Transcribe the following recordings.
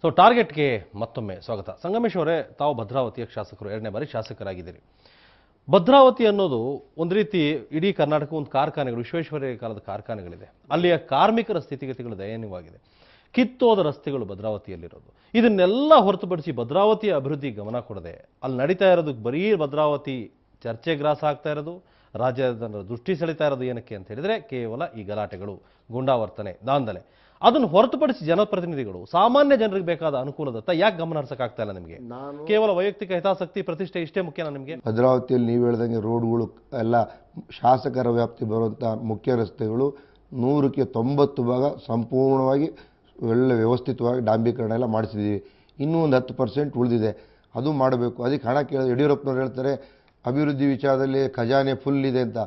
So ಟಾರ್ಗೆಟ್ಗೆ ಮತ್ತೊಮ್ಮೆ ಸ್ವಾಗತ. ಸಂಗಮೇಶ್ ಅವರೇ, ತಾವು ಭದ್ರಾವತಿಯ ಶಾಸಕರು, 2ನೇ ಬಾರಿ ಶಾಸಕರಾಗಿದ್ದೀರಿ. ಭದ್ರಾವತಿ ಅನ್ನೋದು ಒಂದು ರೀತಿ ಇಡೀ ಕರ್ನಾಟಕ ಒಂದು ಕಾರ್ಖಾನೆಗಳು, ವಿಶ್ವೇಶ್ವರಯ್ಯ ಕಾಲದ ಕಾರ್ಖಾನೆಗಳಿದೆ. ಅಲ್ಲಿಯ ಕಾರ್ಮಿಕರ ಸ್ಥಿತಿಗತಿಗಳು ದಯನೀಯವಾಗಿದೆ. ಕಿತ್ತೋದ ರಸ್ತೆಗಳು ಭದ್ರಾವತಿಯಲ್ಲಿರೋದು. ಇದನ್ನೆಲ್ಲ ಹೊರತುಪಡಿಸಿ ಭದ್ರಾವತಿಯ ಅಭಿವೃದ್ಧಿ ಗಮನ ಕೊಡದೆ ಅಲ್ಲಿ ನಡೀತಾ ಇರೋದು ಬರೀ ಭದ್ರಾವತಿ ಚರ್ಚೆ ಗ್ರಾಸ ಆಗ್ತಾ ಇರೋದು, ರಾಜ್ಯದ ದೃಷ್ಟಿ ಸೆಳೀತಾ ಇರೋದು ಏನಕ್ಕೆ ಅಂತ ಹೇಳಿದ್ರೆ ಕೇವಲ ಈ ಗಲಾಟೆಗಳು, ಗುಂಡಾವರ್ತನೆ, ದಾಂಧಲೆ. ಅದನ್ನು ಹೊರತುಪಡಿಸಿ ಜನಪ್ರತಿನಿಧಿಗಳು ಸಾಮಾನ್ಯ ಜನರಿಗೆ ಬೇಕಾದ ಅನುಕೂಲದತ್ತ ಯಾಕೆ ಗಮನ ಹರಿಸಕ್ಕಾಗ್ತಾ ಇಲ್ಲ ನಿಮಗೆ? ಕೇವಲ ವೈಯಕ್ತಿಕ ಹಿತಾಸಕ್ತಿ, ಪ್ರತಿಷ್ಠೆ ಇಷ್ಟೇ ಮುಖ್ಯನಾ ನಿಮಗೆ? ಭದ್ರಾವತಿಯಲ್ಲಿ ನೀವು ಹೇಳ್ದಂಗೆ ರೋಡ್ಗಳು ಎಲ್ಲ ಶಾಸಕರ ವ್ಯಾಪ್ತಿ ಬರುವಂಥ ಮುಖ್ಯ ರಸ್ತೆಗಳು 100ಕ್ಕೆ 90 ಭಾಗ ಸಂಪೂರ್ಣವಾಗಿ ಒಳ್ಳೆ ವ್ಯವಸ್ಥಿತವಾಗಿ ಡಾಂಬೀಕರಣ ಎಲ್ಲ ಮಾಡಿಸಿದ್ದೀವಿ. ಇನ್ನೂ ಒಂದು 10% ಉಳಿದಿದೆ, ಅದು ಮಾಡಬೇಕು. ಅದಕ್ಕೆ ಹಣ ಕೇಳಿದ್ರೆ ಯಡಿಯೂರಪ್ಪನವ್ರು ಹೇಳ್ತಾರೆ ಅಭಿವೃದ್ಧಿ ವಿಚಾರದಲ್ಲಿ ಖಜಾನೆ ಫುಲ್ ಇದೆ ಅಂತ.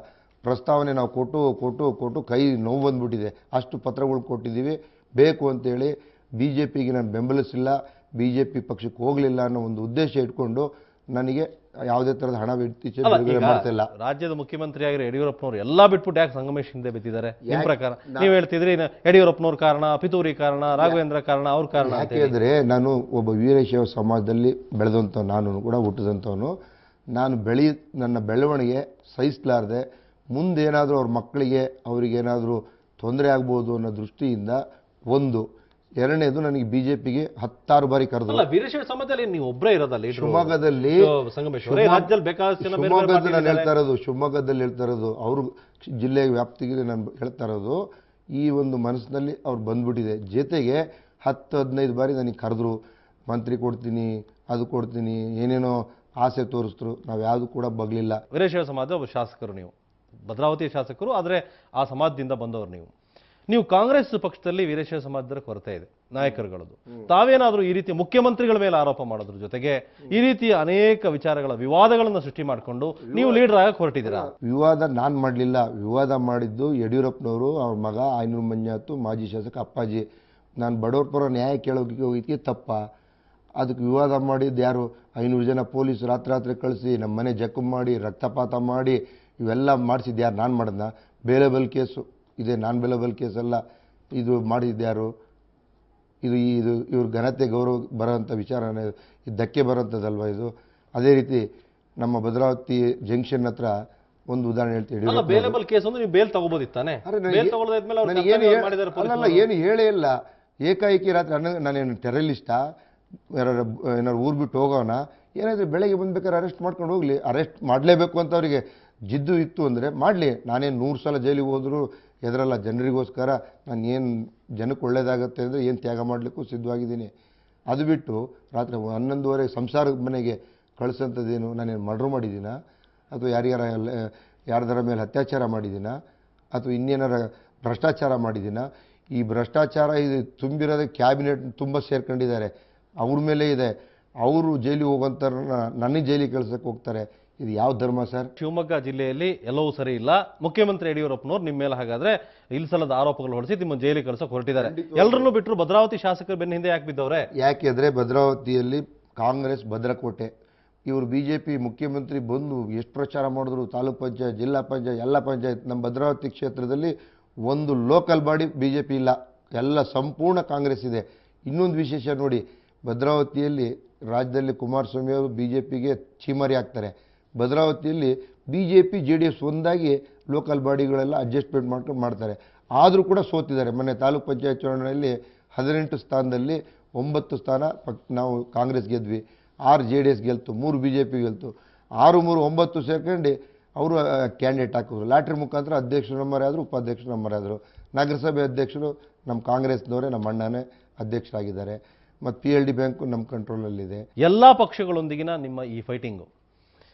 ಪ್ರಸ್ತಾವನೆ ನಾವು ಕೊಟ್ಟು ಕೈ ನೋವು ಬಂದ್ಬಿಟ್ಟಿದೆ. ಅಷ್ಟು ಪತ್ರಗಳು ಕೊಟ್ಟಿದ್ದೀವಿ. ಬೇಕು ಅಂತೇಳಿ BJPಗೆ ನಾನು ಬೆಂಬಲಿಸಿಲ್ಲ, BJP ಪಕ್ಷಕ್ಕೆ ಹೋಗಲಿಲ್ಲ ಅನ್ನೋ ಒಂದು ಉದ್ದೇಶ ಇಟ್ಕೊಂಡು ನನಗೆ ಯಾವುದೇ ಥರದ ಹಣ ಇತ್ತೀಚೆಗೆ ಬಿಡುಗಡೆ ಮಾಡ್ತಿಲ್ಲ. ರಾಜ್ಯದ ಮುಖ್ಯಮಂತ್ರಿ ಆಗಿರೋ ಯಡಿಯೂರಪ್ಪನವರು ಎಲ್ಲ ಬಿಟ್ಬಿಟ್ಟು ಯಾಕೆ ಸಂಗಮೇಶ್ ಹಿಂದೆ ಬಿದ್ದಿದ್ದಾರೆ? ನಿಮ್ಮ ಪ್ರಕಾರ ನೀವು ಹೇಳ್ತಿದ್ರಿ ಯಡಿಯೂರಪ್ಪನವ್ರ ಕಾರಣ, ಪಿತೂರಿ ಕಾರಣ, ರಾಘವೇಂದ್ರ ಕಾರಣ, ಅವ್ರ ಕಾರಣ. ಯಾಕೆಂದರೆ ನಾನು ಒಬ್ಬ ವೀರಶೈವ ಸಮಾಜದಲ್ಲಿ ಬೆಳೆದಂಥ, ನಾನು ಕೂಡ ಹುಟ್ಟಿದಂಥವನು. ನಾನು ನನ್ನ ಬೆಳವಣಿಗೆ ಸಹಿಸಲಾರದೆ ಮುಂದೇನಾದರೂ ಅವ್ರ ಮಕ್ಕಳಿಗೆ ಅವರಿಗೇನಾದರೂ ತೊಂದರೆ ಆಗ್ಬೋದು ಅನ್ನೋ ದೃಷ್ಟಿಯಿಂದ ಒಂದು. ಎರಡನೇದು, ನನಗೆ BJPಗೆ 10 ಬಾರಿ ಕರೆದ್ರು. ವೀರಶೈವ ಸಮಾಜದಲ್ಲಿ ನೀವು ಒಬ್ಬರೇ ಇರೋದಲ್ಲ ಶಿವಮೊಗ್ಗದಲ್ಲಿ. ಶಿವಮೊಗ್ಗದಲ್ಲಿ ಹೇಳ್ತಾ ಇರೋದು ಅವರು ಜಿಲ್ಲೆಯ ವ್ಯಾಪ್ತಿಗೆ ನಾನು ಹೇಳ್ತಾ ಇರೋದು. ಈ ಒಂದು ಮನಸ್ಸಿನಲ್ಲಿ ಅವ್ರು ಬಂದ್ಬಿಟ್ಟಿದೆ. ಜೊತೆಗೆ 10-15 ಬಾರಿ ನನಗೆ ಕರೆದ್ರು, ಮಂತ್ರಿ ಕೊಡ್ತೀನಿ, ಅದು ಕೊಡ್ತೀನಿ, ಏನೇನೋ ಆಸೆ ತೋರಿಸಿದ್ರು. ನಾವು ಯಾವುದು ಕೂಡ ಬಗ್ಲಿಲ್ಲ. ವೀರಶೈವ ಸಮಾಜ ಒಬ್ಬ ಶಾಸಕರು, ನೀವು ಭದ್ರಾವತಿ ಶಾಸಕರು, ಆದರೆ ಆ ಸಮಾಜದಿಂದ ಬಂದವರು ನೀವು ಕಾಂಗ್ರೆಸ್ ಪಕ್ಷದಲ್ಲಿ ವೀರಶೈವ ಸಮಾಜದ ಕೊರತೆ ಇದೆ ನಾಯಕರುಗಳದ್ದು. ತಾವೇನಾದರೂ ಈ ರೀತಿ ಮುಖ್ಯಮಂತ್ರಿಗಳ ಮೇಲೆ ಆರೋಪ ಮಾಡೋದ್ರ ಜೊತೆಗೆ ಈ ರೀತಿಯ ಅನೇಕ ವಿಚಾರಗಳ ವಿವಾದಗಳನ್ನು ಸೃಷ್ಟಿ ಮಾಡಿಕೊಂಡು ನೀವು ಲೀಡರ್ ಆಗಕ್ಕೆ ಹೊರಟಿದ್ದೀರಾ? ವಿವಾದ ನಾನು ಮಾಡಲಿಲ್ಲ. ವಿವಾದ ಮಾಡಿದ್ದು ಯಡಿಯೂರಪ್ಪನವರು, ಅವ್ರ ಮಗ ಆಯನೂರು ಮಂಜಾತು, ಮಾಜಿ ಶಾಸಕ ಅಪ್ಪಾಜಿ. ನಾನು ಬಡವ್ರ ಪರ ನ್ಯಾಯ ಕೇಳೋಕೆ ಹೋಗಿದ್ದಕ್ಕೆ ತಪ್ಪ. ಅದಕ್ಕೆ ವಿವಾದ ಮಾಡಿದ್ದು ಯಾರು? 500 ಜನ ಪೊಲೀಸ್ ರಾತ್ರಿ ಕಳಿಸಿ ನಮ್ಮ ಮನೆ ಜಖಂ ಮಾಡಿ ರಕ್ತಪಾತ ಮಾಡಿ ಇವೆಲ್ಲ ಮಾಡಿಸಿದ್ದು ಯಾರು? ನಾನು ಮಾಡಿದ್ನ? ಬೇಲೆಬಲ್ ಕೇಸು ಇದೆ, ನಾನ್ ಬೇಲೆಬಲ್ ಕೇಸಲ್ಲ. ಇದು ಮಾಡಿದ್ಯಾರು? ಇದು ಇವ್ರ ಘನತೆ ಗೌರವ ಬರೋಂಥ ವಿಚಾರನೇ, ಇದು ಧಕ್ಕೆ ಬರೋಂಥದ್ದಲ್ವ ಇದು? ಅದೇ ರೀತಿ ನಮ್ಮ ಭದ್ರಾವತಿ ಜಂಕ್ಷನ್ ಹತ್ರ ಒಂದು ಉದಾಹರಣೆ ಹೇಳ್ತೀವಿ. ಬೇಲೆಬಲ್ ಕೇಸ್ ಅಂದ್ರೆ ನೀವು ಬೇಲ್ ತಗೋಬೋದಿತ್ತಾನೆ? ಏನು ಹೇಳೇ ಇಲ್ಲ. ಏಕಾಏಕಿ ರಾತ್ರಿ ನಾನೇನು ಟೆರರಿಸ್ಟಾ? ಏನಾದ್ರು ಊರು ಬಿಟ್ಟು ಹೋಗೋಣ? ಏನಾದರೂ ಬೆಳಗ್ಗೆ ಬಂದ್ಬೇಕಾದ್ರೆ ಅರೆಸ್ಟ್ ಮಾಡ್ಕೊಂಡು ಹೋಗಲಿ. ಅರೆಸ್ಟ್ ಮಾಡಲೇಬೇಕು ಅಂತ ಅವರಿಗೆ ಜಿದ್ದು ಇತ್ತು ಅಂದರೆ ಮಾಡಲಿ. ನಾನೇನು 100 ಸಲ ಜೈಲಿಗೆ ಹೋದರೂ ಎದರಲ್ಲ. ಜನರಿಗೋಸ್ಕರ ನಾನು ಏನು ಜನಕ್ಕೆ ಒಳ್ಳೇದಾಗುತ್ತೆ ಅಂದರೆ ಏನು ತ್ಯಾಗ ಮಾಡಲಿಕ್ಕೂ ಸಿದ್ಧವಾಗಿದ್ದೀನಿ. ಅದು ಬಿಟ್ಟು ರಾತ್ರಿ 11:30 ಸಂಸಾರದ ಮನೆಗೆ ಕಳಿಸೋಂಥದ್ದೇನು? ನಾನೇನು ಮರ್ಡ್ರ್ ಮಾಡಿದ್ದೀನಾ? ಅಥವಾ ಯಾರ್ದಾರ ಮೇಲೆ ಅತ್ಯಾಚಾರ ಮಾಡಿದ್ದೀನಾ? ಅಥವಾ ಇನ್ನೇನಾರ ಭ್ರಷ್ಟಾಚಾರ ಮಾಡಿದ್ದೀನಾ? ಈ ಭ್ರಷ್ಟಾಚಾರ ಇದು ತುಂಬಿರೋದೇ ಕ್ಯಾಬಿನೆಟ್ ತುಂಬ ಸೇರ್ಕೊಂಡಿದ್ದಾರೆ, ಅವ್ರ ಮೇಲೆ ಇದೆ. ಅವರು ಜೈಲಿಗೆ ಹೋಗೋಂಥ ನನಗೆ ಜೈಲಿಗೆ ಕಳ್ಸಕ್ಕೆ ಹೋಗ್ತಾರೆ. ಇದು ಯಾವ ಧರ್ಮ ಸರ್? ಶಿವಮೊಗ್ಗ ಜಿಲ್ಲೆಯಲ್ಲಿ ಎಲ್ಲವೂ ಸರಿ ಇಲ್ಲ. ಮುಖ್ಯಮಂತ್ರಿ ಯಡಿಯೂರಪ್ಪನವ್ರು ನಿಮ್ಮ ಮೇಲೆ ಹಾಗಾದ್ರೆ ಇಲ್ಸಲ್ಲದ ಆರೋಪಗಳು ಹೊರಡಿಸಿ ನಿಮ್ಮ ಜೈಲಿಗೆ ಕಳ್ಸೋಕೆ ಹೊರಟಿದ್ದಾರೆ. ಎಲ್ಲರನ್ನೂ ಬಿಟ್ಟರು ಭದ್ರಾವತಿ ಶಾಸಕರು ಬೆನ್ನ ಹಿಂದೆ ಯಾಕೆ ಬಿದ್ದವ್ರೆ? ಯಾಕೆಂದ್ರೆ ಭದ್ರಾವತಿಯಲ್ಲಿ ಕಾಂಗ್ರೆಸ್ ಭದ್ರಕೋಟೆ. ಇವರು BJP ಮುಖ್ಯಮಂತ್ರಿ ಬಂದು ಎಷ್ಟು ಪ್ರಚಾರ ಮಾಡಿದ್ರು, ತಾಲೂಕ್ ಪಂಚಾಯತ್, ಜಿಲ್ಲಾ ಪಂಚಾಯತ್, ಎಲ್ಲ ಪಂಚಾಯತ್. ನಮ್ಮ ಭದ್ರಾವತಿ ಕ್ಷೇತ್ರದಲ್ಲಿ ಒಂದು ಲೋಕಲ್ ಬಾಡಿ BJP ಇಲ್ಲ, ಎಲ್ಲ ಸಂಪೂರ್ಣ ಕಾಂಗ್ರೆಸ್ ಇದೆ. ಇನ್ನೊಂದು ವಿಶೇಷ ನೋಡಿ, ಭದ್ರಾವತಿಯಲ್ಲಿ ರಾಜ್ಯದಲ್ಲಿ ಕುಮಾರಸ್ವಾಮಿ ಅವರು BJPಗೆ ಚೀಮಾರಿ ಆಗ್ತಾರೆ. ಭದ್ರಾವತಿಯಲ್ಲಿ BJP JDS ಒಂದಾಗಿ ಲೋಕಲ್ ಬಾಡಿಗಳೆಲ್ಲ ಅಡ್ಜಸ್ಟ್ಮೆಂಟ್ ಮಾಡ್ಕೊಂಡು ಮಾಡ್ತಾರೆ. ಆದರೂ ಕೂಡ ಸೋತಿದ್ದಾರೆ. ಮೊನ್ನೆ ತಾಲೂಕ್ ಪಂಚಾಯತ್ ಚುನಾವಣೆಯಲ್ಲಿ 18 ಸ್ಥಾನದಲ್ಲಿ 9 ಸ್ಥಾನ ನಾವು ಕಾಂಗ್ರೆಸ್ ಗೆದ್ವಿ, 6 JDS ಗೆಲ್ತು, 3 BJP ಗೆಲ್ತು. 6, 3, 9 ಸೇರ್ಕೊಂಡು ಅವರು ಕ್ಯಾಂಡಿಡೇಟ್ ಹಾಕಿದ್ರು. ಲಾಟ್ರಿ ಮುಖಾಂತರ ಅಧ್ಯಕ್ಷರು ನಮ್ಮರೇ ಆದರು, ಉಪಾಧ್ಯಕ್ಷರು ನಮ್ಮರೇ ಆದರು. ನಗರಸಭೆ ಅಧ್ಯಕ್ಷರು ನಮ್ಮ ಕಾಂಗ್ರೆಸ್ನವರೇ, ನಮ್ಮ ಅಣ್ಣನೇ ಅಧ್ಯಕ್ಷರಾಗಿದ್ದಾರೆ. ಮತ್ತು PLD ಬ್ಯಾಂಕು ನಮ್ಮ ಕಂಟ್ರೋಲಲ್ಲಿದೆ. ಎಲ್ಲ ಪಕ್ಷಗಳೊಂದಿಗಿನ ನಿಮ್ಮ ಈ ಫೈಟಿಂಗು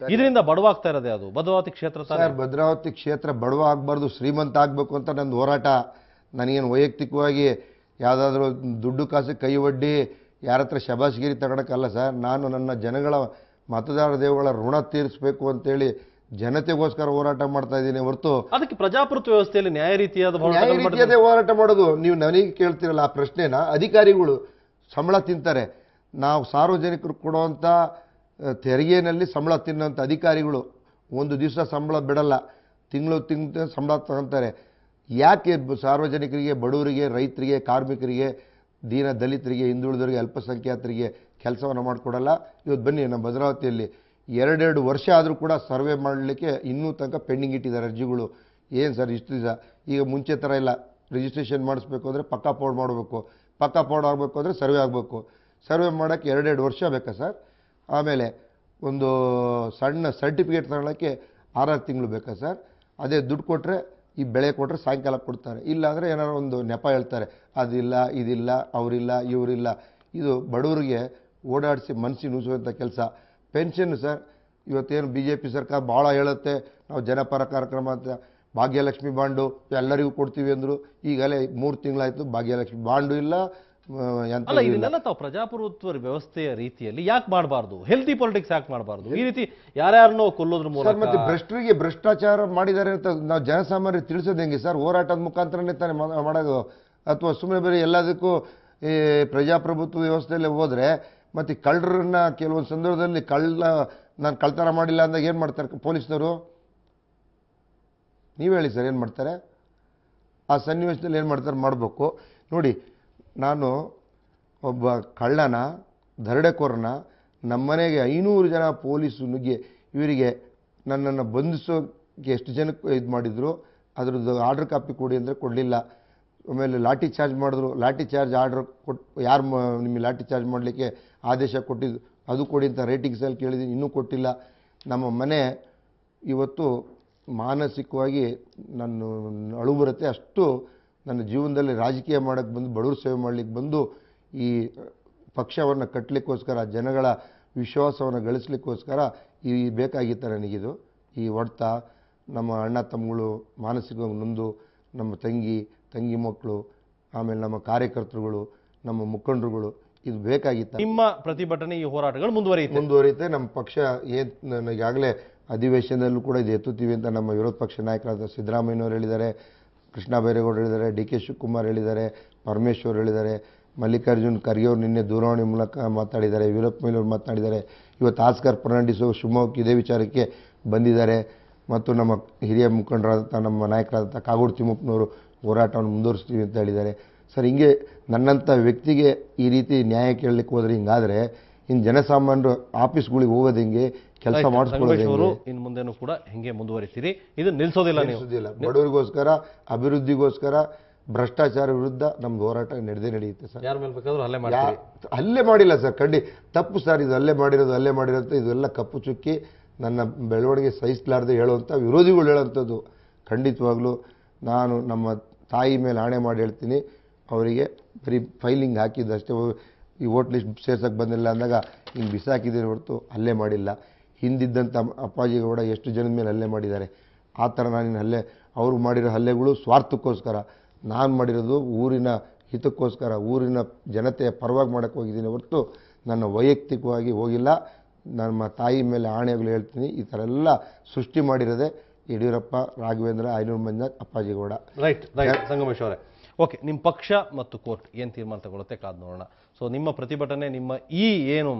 ಇದರಿಂದ ಬಡವಾಗ್ತಾ ಇರೋದೇ ಅದು ಭದ್ರಾವತಿ ಕ್ಷೇತ್ರ. ಸರ್, ಭದ್ರಾವತಿ ಕ್ಷೇತ್ರ ಬಡವ ಆಗಬಾರ್ದು, ಶ್ರೀಮಂತ ಆಗಬೇಕು ಅಂತ ನಂದು ಹೋರಾಟ. ನನಗೇನು ವೈಯಕ್ತಿಕವಾಗಿ ಯಾವುದಾದ್ರೂ ದುಡ್ಡು ಕಾಸು ಕೈ ಒಡ್ಡಿ ಯಾರ ಹತ್ರ ಶಬಾಷ್ಗಿರಿ ತಗೊಳಕ್ಕಲ್ಲ ಸರ್. ನಾನು ನನ್ನ ಜನಗಳ ಮತದಾರ ದೇವಗಳ ಋಣ ತೀರಿಸಬೇಕು ಅಂತೇಳಿ ಜನತೆಗೋಸ್ಕರ ಹೋರಾಟ ಮಾಡ್ತಾ ಇದ್ದೀನಿ ಹೊರತು ಅದಕ್ಕೆ ಪ್ರಜಾಪ್ರಭುತ್ವ ವ್ಯವಸ್ಥೆಯಲ್ಲಿ ನ್ಯಾಯ ರೀತಿಯಾದ ಹೋರಾಟ ಮಾಡೋದು. ನೀವು ನನಗೆ ಕೇಳ್ತಿರಲ್ಲ ಆ ಪ್ರಶ್ನೆನ. ಅಧಿಕಾರಿಗಳು ಸಂಬಳ ತಿಂತಾರೆ, ನಾವು ಸಾರ್ವಜನಿಕರು ಕೊಡುವಂಥ ತೆರಿಗೆಯಲ್ಲಿ ಸಂಬಳ ತಿನ್ನೋಂಥ ಅಧಿಕಾರಿಗಳು ಒಂದು ದಿವಸ ಸಂಬಳ ಬಿಡಲ್ಲ, ತಿಂಗಳು ಸಂಬಳ ತಗೊಳ್ತಾರೆ. ಯಾಕೆ ಸಾರ್ವಜನಿಕರಿಗೆ, ಬಡವರಿಗೆ, ರೈತರಿಗೆ, ಕಾರ್ಮಿಕರಿಗೆ ದೀನ ದಲಿತರಿಗೆ, ಹಿಂದುಳಿದವರಿಗೆ, ಅಲ್ಪಸಂಖ್ಯಾತರಿಗೆ ಕೆಲಸವನ್ನು ಮಾಡಿಕೊಡಲ್ಲ. ಇವತ್ತು ಬನ್ನಿ ನಮ್ಮ ಭದ್ರಾವತಿಯಲ್ಲಿ 2 ವರ್ಷ ಆದರೂ ಕೂಡ ಸರ್ವೆ ಮಾಡಲಿಕ್ಕೆ ಇನ್ನೂ ತನಕ ಪೆಂಡಿಂಗ್ ಇಟ್ಟಿದ್ದಾರೆ ಅರ್ಜಿಗಳು. ಏನು ಸರ್ ಇಷ್ಟು ದಿವಸ? ಈಗ ಮುಂಚೆ ಥರ ಇಲ್ಲ. ರಿಜಿಸ್ಟ್ರೇಷನ್ ಮಾಡಿಸ್ಬೇಕು ಅಂದರೆ ಪಕ್ಕಾ ಪೋಡ್ ಮಾಡಬೇಕು, ಪಕ್ಕಾ ಪೋಡ್ ಆಗಬೇಕು ಅಂದರೆ ಸರ್ವೆ ಆಗಬೇಕು. ಸರ್ವೆ ಮಾಡೋಕ್ಕೆ 2 ವರ್ಷ ಬೇಕಾ ಸರ್? ಆಮೇಲೆ ಒಂದು ಸಣ್ಣ ಸರ್ಟಿಫಿಕೇಟ್ ತಗೊಳ್ಳೋಕ್ಕೆ 6 ತಿಂಗಳು ಬೇಕಾ ಸರ್? ಅದೇ ದುಡ್ಡು ಕೊಟ್ಟರೆ, ಈ ಬೆಳೆ ಕೊಟ್ಟರೆ ಸಾಯಂಕಾಲ ಕೊಡ್ತಾರೆ. ಇಲ್ಲಾಂದರೆ ಏನಾದ್ರು ಒಂದು ನೆಪ ಹೇಳ್ತಾರೆ, ಅದಿಲ್ಲ, ಇದಿಲ್ಲ, ಅವರಿಲ್ಲ, ಇವರಿಲ್ಲ. ಇದು ಬಡವರಿಗೆ ಓಡಾಡಿಸಿ ಮನಸ್ಸಿಗೆ ನುಸುವಂಥ ಕೆಲಸ. ಪೆನ್ಷನ್ ಸರ್, ಇವತ್ತೇನು BJP ಸರ್ಕಾರ ಭಾಳ ಹೇಳುತ್ತೆ, ನಾವು ಜನಪರ ಕಾರ್ಯಕ್ರಮ ಅಂತ. ಭಾಗ್ಯಲಕ್ಷ್ಮಿ ಬಾಂಡು ಎಲ್ಲರಿಗೂ ಕೊಡ್ತೀವಿ ಅಂದರು. ಈಗಲೇ 3 ತಿಂಗಳಾಯಿತು, ಭಾಗ್ಯಲಕ್ಷ್ಮಿ ಬಾಂಡು ಇಲ್ಲ, ಎಂತ ಅಲ್ಲ, ಇದನ್ನೆಲ್ಲ ತಾವು ಪ್ರಜಾಪ್ರಭುತ್ವ ವ್ಯವಸ್ಥೆಯ ರೀತಿಯಲ್ಲಿ ಯಾಕೆ ಮಾಡಬಾರ್ದು? ಹೆಲ್ತಿ ಪಾಲಿಟಿಕ್ಸ್ ಯಾಕೆ ಮಾಡಬಾರ್ದು? ಈ ರೀತಿ ಯಾರ್ಯಾರನ್ನೋ ಕೊಲ್ಲೋದ್ರ ಮೂಲಕ ಮತ್ತೆ ಭ್ರಷ್ಟರಿಗೆ ಭ್ರಷ್ಟಾಚಾರ ಮಾಡಿದ್ದಾರೆ ಅಂತ ನಾವು ಜನಸಾಮಾನ್ಯರಿಗೆ ತಿಳಿಸೋದು ಹೆಂಗೆ ಸರ್? ಹೋರಾಟದ ಮುಖಾಂತರನೇ ತಾನೇ ಮಾಡೋದು. ಅಥವಾ ಸುಮ್ಮನೆ ಬೇರೆ ಎಲ್ಲದಕ್ಕೂ ಈ ಪ್ರಜಾಪ್ರಭುತ್ವ ವ್ಯವಸ್ಥೆಯಲ್ಲೇ ಹೋದರೆ ಮತ್ತು ಕಳ್ಳರನ್ನ ಕೆಲವೊಂದು ಸಂದರ್ಭದಲ್ಲಿ ನಾನು ಕಳ್ತನ ಮಾಡಿಲ್ಲ ಅಂದಾಗ ಏನು ಮಾಡ್ತಾರೆ ಪೊಲೀಸ್ನವರು? ನೀವು ಹೇಳಿ ಸರ್, ಏನು ಮಾಡ್ತಾರೆ? ಆ ಸನ್ನಿವೇಶದಲ್ಲಿ ಏನು ಮಾಡ್ತಾರೆ? ಮಾಡಬೇಕು ನೋಡಿ. ನಾನು ಒಬ್ಬ ಕಳ್ಳನ, ದರೋಡೆಕೋರನ ನಮ್ಮನೆಗೆ 500 ಜನ ಪೊಲೀಸು ನುಗ್ಗಿ ಇವರಿಗೆ ನನ್ನನ್ನು ಬಂಧಿಸೋಕ್ಕೆ ಎಷ್ಟು ಜನಕ್ಕೆ ಇದು ಮಾಡಿದ್ರು, ಅದರದ್ದು ಆರ್ಡರ್ ಕಾಪಿ ಕೊಡಿ ಅಂದರೆ ಕೊಡಲಿಲ್ಲ. ಆಮೇಲೆ ಲಾಠಿ ಚಾರ್ಜ್ ಮಾಡಿದ್ರು, ಲಾಠಿ ಚಾರ್ಜ್ ಆರ್ಡರ್ ಕೊಟ್ಟು ಯಾರು ನಿಮಗೆ ಲಾಠಿ ಚಾರ್ಜ್ ಮಾಡಲಿಕ್ಕೆ ಆದೇಶ ಕೊಟ್ಟಿದ್ದು ಅದು ಕೊಡಿ ಅಂತ ರೇಟಿಂಗ್ಸಲ್ಲಿ ಕೇಳಿದ್ದೀನಿ, ಇನ್ನೂ ಕೊಟ್ಟಿಲ್ಲ. ನಮ್ಮ ಮನೆ ಇವತ್ತು ಮಾನಸಿಕವಾಗಿ ನನ್ನ ಅಳು ಬರುತ್ತೆ. ಅಷ್ಟು ನನ್ನ ಜೀವನದಲ್ಲಿ ರಾಜಕೀಯ ಮಾಡೋಕ್ಕೆ ಬಂದು, ಬಡವ್ರ ಸೇವೆ ಮಾಡಲಿಕ್ಕೆ ಬಂದು, ಈ ಪಕ್ಷವನ್ನು ಕಟ್ಟಲಿಕ್ಕೋಸ್ಕರ, ಜನಗಳ ವಿಶ್ವಾಸವನ್ನು ಗಳಿಸ್ಲಿಕ್ಕೋಸ್ಕರ ಈ ಬೇಕಾಗಿತ್ತು ನನಗಿದು. ಈ ಹೊಡೆತ, ನಮ್ಮ ಅಣ್ಣ ತಮ್ಮಗಳು ಮಾನಸಿಕವಾಗಿ ನೊಂದು, ನಮ್ಮ ತಂಗಿ ಮಕ್ಕಳು, ಆಮೇಲೆ ನಮ್ಮ ಕಾರ್ಯಕರ್ತರುಗಳು, ನಮ್ಮ ಮುಖಂಡರುಗಳು, ಇದು ಬೇಕಾಗಿತ್ತು. ನಿಮ್ಮ ಪ್ರತಿಭಟನೆ, ಈ ಹೋರಾಟಗಳು ಮುಂದುವರಿಯುತ್ತೆ. ನಮ್ಮ ಪಕ್ಷ ಏನು ಈಗಾಗಲೇ ಅಧಿವೇಶನದಲ್ಲೂ ಕೂಡ ಇದು ಎತ್ತುತ್ತೀವಿ ಅಂತ ನಮ್ಮ ವಿರೋಧ ಪಕ್ಷ ನಾಯಕರಾದ ಸಿದ್ದರಾಮಯ್ಯನವರು ಹೇಳಿದ್ದಾರೆ, ಕೃಷ್ಣ ಬೈರೇಗೌಡರು ಹೇಳಿದ್ದಾರೆ, DK ಶಿವಕುಮಾರ್ ಹೇಳಿದ್ದಾರೆ, ಪರಮೇಶ್ವರ್ ಹೇಳಿದ್ದಾರೆ, ಮಲ್ಲಿಕಾರ್ಜುನ್ ಖರ್ಗೆ ಅವರು ನಿನ್ನೆ ದೂರವಾಣಿ ಮೂಲಕ ಮಾತಾಡಿದ್ದಾರೆ, ವೀರಪ್ಪ ಮೊಯ್ಲಿಯವರು ಮಾತನಾಡಿದ್ದಾರೆ. ಇವತ್ತು ಆಸ್ಕರ್ ಫರ್ನಾಂಡಿಸು ಶಿವಮೊಗ್ಗಕ್ಕೆ ಇದೇ ವಿಚಾರಕ್ಕೆ ಬಂದಿದ್ದಾರೆ. ಮತ್ತು ನಮ್ಮ ಹಿರಿಯ ಮುಖಂಡರಾದಂಥ, ನಮ್ಮ ನಾಯಕರಾದಂಥ ಕಾಗೋಡು ತಿಮ್ಮಪ್ಪನವರು ಹೋರಾಟವನ್ನು ಮುಂದುವರಿಸ್ತೀವಿ ಅಂತ ಹೇಳಿದ್ದಾರೆ. ಸರ್, ಹಿಂಗೆ ನನ್ನಂಥ ವ್ಯಕ್ತಿಗೆ ಈ ರೀತಿ ನ್ಯಾಯ ಕೇಳಲಿಕ್ಕೆ ಹೋದರೆ ಹಿಂಗಾದರೆ ಇನ್ನು ಜನಸಾಮಾನ್ಯರು ಆಫೀಸ್ಗಳಿಗೆ ಹೋಗೋದು ಹೆಂಗೆ, ಕೆಲಸ ಮಾಡಿಸ್ಕೊಳ್ಳೋದು ಇನ್ನು ಮುಂದೆನೂ ಕೂಡ ಹಿಂಗೆ ಮುಂದುವರಿತೀರಿ? ಇದು ನಿಲ್ಲಿಸೋದಿಲ್ಲ. ಬಡವರಿಗೋಸ್ಕರ, ಅಭಿವೃದ್ಧಿಗೋಸ್ಕರ, ಭ್ರಷ್ಟಾಚಾರ ವಿರುದ್ಧ ನಮ್ದು ಹೋರಾಟ ನಡೆಯುತ್ತೆ ಸರ್. ಯಾರ ಮೇಲೆ ಬೇಕಾದ್ರೂ ಹಲ್ಲೆ ಮಾಡಿಲ್ಲ ಸರ್, ತಪ್ಪು ಸರ್ ಇದು. ಹಲ್ಲೆ ಮಾಡಿರೋಂಥ ಇದೆಲ್ಲ ಕಪ್ಪು ಚುಕ್ಕಿ, ನನ್ನ ಬೆಳವಣಿಗೆ ಸಹಿಸಲಾರದೆ ಹೇಳುವಂಥ ವಿರೋಧಿಗಳು ಹೇಳೋಂಥದ್ದು. ಖಂಡಿತವಾಗ್ಲೂ ನಾನು ನಮ್ಮ ತಾಯಿ ಮೇಲೆ ಆಣೆ ಮಾಡಿ ಹೇಳ್ತೀನಿ, ಅವರಿಗೆ ಬರೀ ಫೈಲಿಂಗ್ ಹಾಕಿದ್ದಷ್ಟೇ, ಈ ವೋಟ್ ಲಿಸ್ಟ್ ಸೇರ್ಸೋಕ್ಕೆ ಬಂದಿಲ್ಲ ಅಂದಾಗ ಹಿಂಗೆ ಬಿಸಾಕಿದ್ದೀನಿ ಹೊರತು ಹಲ್ಲೆ ಮಾಡಿಲ್ಲ. ಹಿಂದಿದ್ದಂಥ ಅಪ್ಪಾಜಿಗೌಡ ಎಷ್ಟು ಜನದ ಮೇಲೆ ಹಲ್ಲೆ ಮಾಡಿದ್ದಾರೆ. ಆ ಥರ ನಾನಿನ್ನು ಅವರು ಮಾಡಿರೋ ಹಲ್ಲೆಗಳು ಸ್ವಾರ್ಥಕ್ಕೋಸ್ಕರ, ನಾನು ಮಾಡಿರೋದು ಊರಿನ ಹಿತಕ್ಕೋಸ್ಕರ, ಊರಿನ ಜನತೆಯ ಪರವಾಗಿ ಮಾಡೋಕ್ಕೆ ಹೋಗಿದ್ದೀನಿ ಹೊರತು ನನ್ನ ವೈಯಕ್ತಿಕವಾಗಿ ಹೋಗಿಲ್ಲ. ನಮ್ಮ ತಾಯಿ ಮೇಲೆ ಆಣೆಗಳು ಹೇಳ್ತೀನಿ, ಈ ಥರ ಎಲ್ಲ ಸೃಷ್ಟಿ ಮಾಡಿರೋದೆ ಯಡಿಯೂರಪ್ಪ, ರಾಘವೇಂದ್ರ, ಐನೂರು ಮಂಜುನಾಥ್, ಅಪ್ಪಾಜಿಗೌಡ. ರೈಟ್ ಸಂಗಮೇಶ್ ಅವರೇ, ಓಕೆ, ನಿಮ್ಮ ಪಕ್ಷ ಮತ್ತು ಕೋರ್ಟ್ ಏನು ತೀರ್ಮಾನ ತಗೊಳುತ್ತೆ ಕಾದು ನೋಡೋಣ. ಸೊ ನಿಮ್ಮ ಪ್ರತಿಭಟನೆ, ನಿಮ್ಮ ಈ ಏನು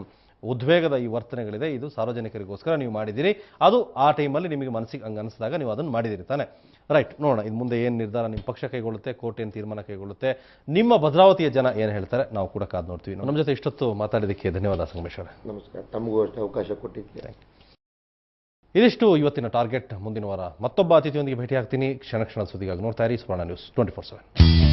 ಉದ್ವೇಗದ ಈ ವರ್ತನೆಗಳಿದೆ, ಇದು ಸಾರ್ವಜನಿಕರಿಗೋಸ್ಕರ ನೀವು ಮಾಡಿದ್ದೀರಿ. ಅದು ಆ ಟೈಮಲ್ಲಿ ನಿಮಗೆ ಮನಸ್ಸಿಗೆ ಹಂಗೆ ಅನಿಸಿದಾಗ ನೀವು ಅದನ್ನು ಮಾಡಿದ್ದೀರಿ ತಾನೆ? ರೈಟ್, ನೋಡೋಣ ಇದು ಮುಂದೆ ಏನು ನಿರ್ಧಾರ ನಿಮ್ಮ ಪಕ್ಷ ಕೈಗೊಳ್ಳುತ್ತೆ, ಕೋರ್ಟ್ ಏನು ತೀರ್ಮಾನ ಕೈಗೊಳ್ಳುತ್ತೆ, ನಿಮ್ಮ ಭದ್ರಾವತಿಯ ಜನ ಏನು ಹೇಳ್ತಾರೆ, ನಾವು ಕೂಡ ಕಾದು ನೋಡ್ತೀವಿ. ನಮ್ಮ ಜೊತೆ ಇಷ್ಟೊತ್ತು ಮಾತಾಡಿದ್ದಕ್ಕೆ ಧನ್ಯವಾದ ಸಂಗಮೇಶ್ ಅವರೇ. ನಮಸ್ಕಾರ. ತಮಗೂ ಅಷ್ಟೇ ಅವಕಾಶ ಕೊಟ್ಟಿದ್ದೀರಿ. ಇದಿಷ್ಟು ಇವತ್ತಿನ ಟಾರ್ಗೆಟ್. ಮುಂದಿನ ವಾರ ಮತ್ತೊಬ್ಬ ಅತಿಥಿಯೊಂದಿಗೆ ಭೇಟಿ ಆಗ್ತೀನಿ. ಕ್ಷಣ ಸುದ್ದಿಗಾಗಿ ನೋಡ್ತಾ ಇರಿ ಸುವರ್ಣ ನ್ಯೂಸ್ 24/7.